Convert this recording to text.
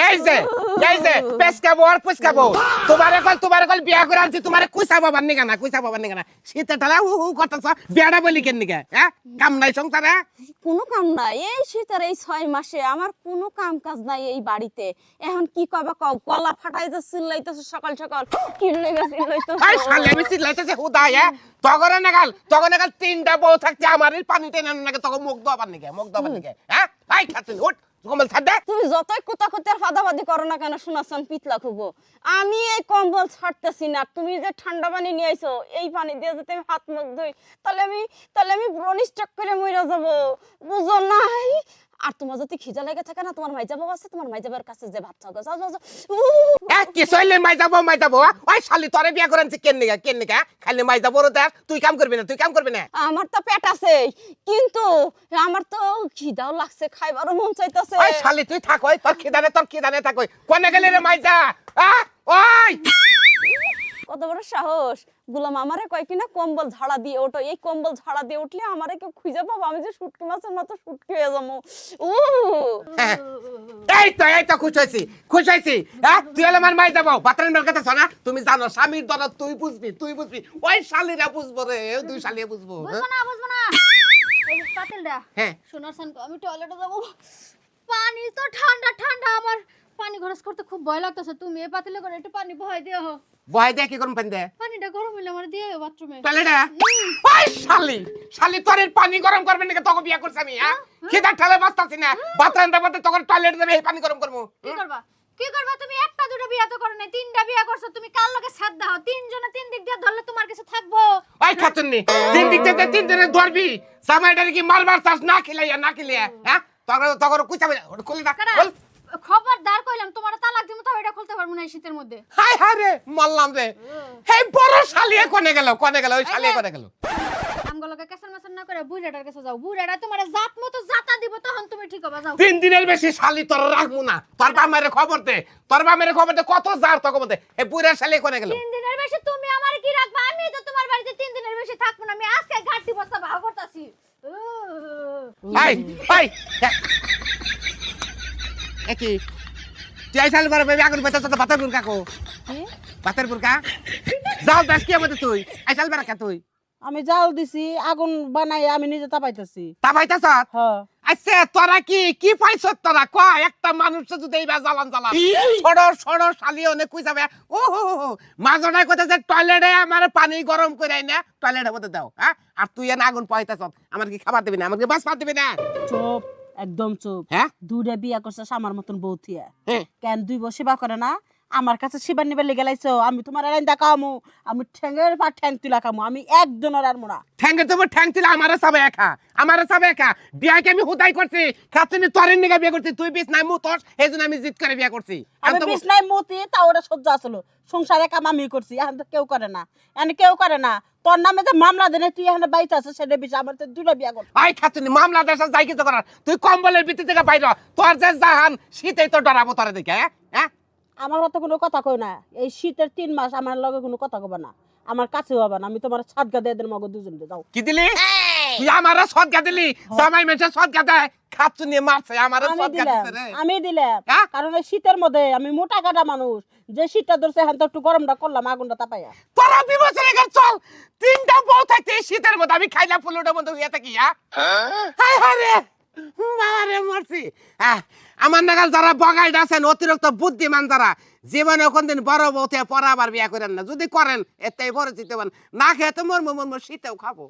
এই যে পেসকাবো আর পুসকাবো তোমারে কল বিয়া করে আনছি তোমারে কুইসা বাবার নিগা না শীতে ঠালা করতেছ বিয়াটা বলি কেন নিগা হ্যাঁ কাম নাই সংসারে কোনো কাম নাই এই শীতের এই 6 মাসে আমার কোনো কাম কাজ নাই এই বাড়িতে এখন কি কবা কও গলা ফাটাই যে চিল্লাইতেছ সকাল সকাল কি লেগে চিল্লাইতেছ আই শালে আমি চিল্লাইতেছে হুদাই তগরে নাগাল তিনটা বউ থাকতে আমার পানি টেনে নাগে তখন মুখ দোয়াবার নিগে হ্যাঁ আই খাতুন উঠ কম্বল ছাড় দে তুমি যতই কুতাকুতি আর ফাদাবাদি করো না কেন শোনাছন পিতলা খুব আমি এই কম্বল ছাড়তেছি না তুমি যে ঠান্ডা পানি নিয়ে আইছো এই পানি দিয়ে যদি আমি হাত মুখ ধুই তাহলে আমি ব্রন স্ট্রোক করে মইরা যাব বুঝো নাই আর তোমার যদি খিদা লেগে থাকে না তোমার মাইজা বাবা আছে তোমার মাইজা বাবার কাছে যে ভাত খাও যাও কি সইলে মাই যাবো ওই শালি তোরে বিয়া করেনছে কেন নিগা খালি মাই যাবো রে তুই কাম করবি না আমার তো পেট আছে কিন্তু আমার তো খিদাও লাগছে খাইবারও মন চাইতেছে ওই শালি তুই থাক ওই তোর খিদা নেই থাক ওই কোনে গেলি রে মাই যা ওই কত বড় সাহস গোলাম আমারে কয় কিনা কম্বল ঝাড়া দিয়ে ওঠো এই কম্বল ঝাড়া দিয়ে উঠলে আমারে কেউ খুঁজে পাবো আমি যে শুটকি মাছের মতো শুটকি হয়ে যাবো এই তো খুশ হয়েছি হ্যাঁ তুই এলে আমার মাই যাবো বাতরের কথা শোনা তুমি জানো স্বামীর দরদ তুই বুঝবি ওই শালিরা বুঝবো রে দুই শালিয়ে বুঝবো বুঝবো না এই পাতিলটা হ্যাঁ শোনার সান আমি টয়লেটে যাব পানি তো ঠান্ডা আমার পানি খরচ করতে খুব ভয় লাগতেছে তুমি এই পাতিলে করে একটু পানি বহাই দিও বহাই দে কি করুন পানি দে পানিটা গরম হইলে আমার দিয়ে বাথরুমে টয়লেটে ওই শালি তোর পানি গরম করবে নাকি তোকে বিয়া করছ আমি হ্যাঁ খিদা ঠালে বাঁচতাছি না বাতরের মধ্যে তোর টয়লেটে যাবে এই পানি গরম করবো কি করবা তুমি একটা দুটো বিয়া তো করো না তিনটা বিয়া করছো তুমি কার লগে সাথ দাও তিনজনে তিন দিক দিয়ে ধরলে তোমার কাছে থাকবো ওই খাতুননি তিন দিক থেকে তিন দিনে ধরবি সামাইটার কি মারবার চাস না খিলাইয়া হ্যাঁ তখন কুচাবে খুলে দা খোল খবরদার কইলাম তোমার তালাক দিমু তো এটা খুলতে পারবো না এই শীতের মধ্যে হায় রে মারলাম রে এই বড় শালিয়ে কোনে গেল ওই শালিয়ে কোনে গেল আমগুলোকে কেসার মেসার না করে বুইড়াটার কাছে যাও বুইড়াটা তোমার জাত মতো জাতা দিব তখন তুমি ঠিক হবে যাও 3 দিনের বেশি শালি তোর রাখবো না তোর বামের খবর দে কত জার তোকে বলতে এই বুইড়া শালিয়ে কোনে গেল 3 দিনের বেশি তুমি আমার কি রাখবা আমি তো তোমার বাড়িতে 3 দিনের বেশি থাকবো না আমি আজকে ঘাটতি বস্তা ভাগ করতাছি এই একই তুই আইসাল করে বেবি আগুন পেতে তো পাতের বুরকা কো পাতের বুরকা যাও দাস কি আমাদের তুই আইসাল বেরা কা তুই আমি জাল দিছি আগুন বানাই আমি নিজে তাপাইতাছি তাপাইতাছ হ্যাঁ আচ্ছা তোরা কি পাইছ তোরা ক একটা মানুষ যদি এইবা জ্বালান ছোড় শালি অনেক কই যাবে ও মাজনায় কথা যে টয়লেটে আমার পানি গরম করে আই না টয়লেটের মধ্যে দাও হ্যাঁ আর তুই এনে আগুন পাইতাছ আমার কি খাবার দিবি না আমাকে বাস পাত দিবি না চুপ একদম চুপ হ্যাঁ দুইটা বিয়া করছে আমার মতন বউথিয়া হ্যাঁ কেন 2 বছর সেবা করে না আমার কাছে সেবা নিবে লেগে লাইছো আমি তোমার রাইন্দা কামু আমি ঠ্যাঙ্গের পা ঠ্যাং তুলা কামু আমি একজনের আর মোনা ঠ্যাঙ্গে তোমার ঠ্যাং তুলা আমারে সাবে একা বিয়াকে আমি হুদাই করছি খাতুনি তোরের নিগা বিয়া করছি তুই বিছ নাই মু তোর এইজন্য আমি জিত করে বিয়া করছি আমি বিছ নাই মতি তা ওটা সহ্য আসলো সংসারে কাম আমি করছি এখন তো কেউ করে না তোর নামে যে মামলা দেনে তুই এখন বাইতে আছে সেটা বিষ আমার তো দুটো বিয়া কর আই খাতুনি মামলা দেশ যাই কিছু করার তুই কম্বলের ভিতর থেকে বাইর তোর যে জাহান শীতেই তো ডরাবো তোরে দেখে হ্যাঁ আমার হাতে কোনো কথা কই না এই শীতের 3 মাস আমার লগে কোনো কথা কইবা না আমার কাছেও হবে না আমি তোমার সাদগা দিয়ে দেন মগো দুজন যাও কি দিলি তুই আমারে সদগা দিলি জামাই মেছে সদগা দেয় খাতুনি মারছে আমারে সদগা দিছে রে আমি দিলাম কারণ এই শীতের মধ্যে আমি মোটা কাটা মানুষ যে শীতটা ধরছে এখন তো একটু গরমটা করলাম আগুনটা তাপাইয়া তোরা বিবছরে গেল চল তিনটা বউ থাকতে শীতের মধ্যে আমি খাইলা ফুলুটা বন্ধ হইয়া থাকি হায় হায় মারে মরছি আমার নাগাল যারা বগাইড আছেন অতিরিক্ত বুদ্ধিমান যারা জীবনে কোনদিন বড় বউতে পড়া আবার বিয়া করেন না যদি করেন এতেই পরিচিত না খেয়ে তো মর্ম শীতেও খাবো